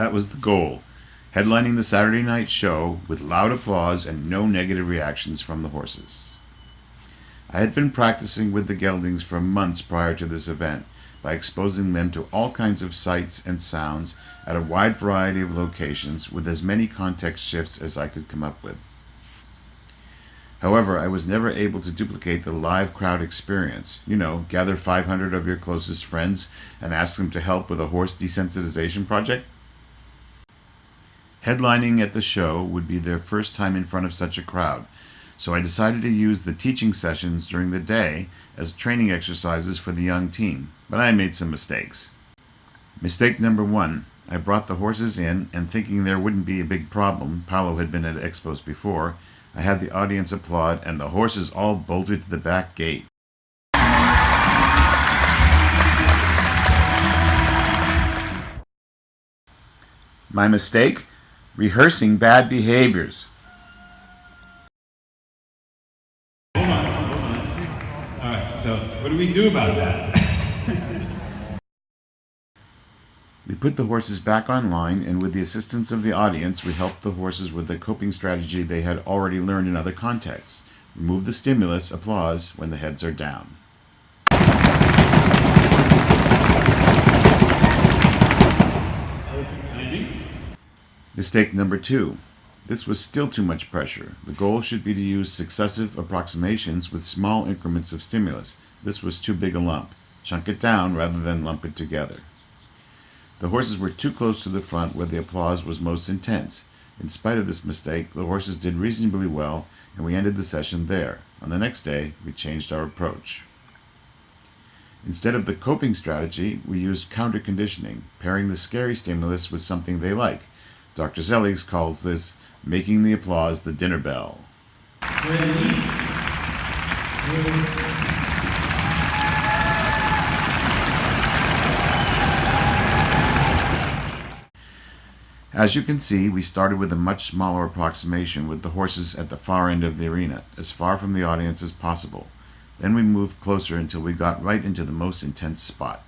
That was the goal, headlining the Saturday night show with loud applause and no negative reactions from the horses. I had been practicing with the geldings for months prior to this event by exposing them to all kinds of sights and sounds at a wide variety of locations with as many context shifts as I could come up with. However, I was never able to duplicate the live crowd experience. Gather 500 of your closest friends and ask them to help with a horse desensitization project. Headlining at the show would be their first time in front of such a crowd, so I decided to use the teaching sessions during the day as training exercises for the young team, but I made some mistakes. Mistake number 1, I brought the horses in and thinking there wouldn't be a big problem, Paolo had been at Expos before, I had the audience applaud and the horses all bolted to the back gate. My mistake? Rehearsing bad behaviors. Hold on. Alright, so what do we do about that? We put the horses back online, and with the assistance of the audience, we helped the horses with the coping strategy they had already learned in other contexts. Remove the stimulus, applause, when the heads are down. Mistake number 2. This was still too much pressure. The goal should be to use successive approximations with small increments of stimulus. This was too big a lump. Chunk it down rather than lump it together. The horses were too close to the front where the applause was most intense. In spite of this mistake, the horses did reasonably well, and we ended the session there. On the next day, we changed our approach. Instead of the coping strategy, we used counter-conditioning, pairing the scary stimulus with something they like. Dr. Zelig calls this making the applause the dinner bell. As you can see, we started with a much smaller approximation with the horses at the far end of the arena, as far from the audience as possible. Then we moved closer until we got right into the most intense spot.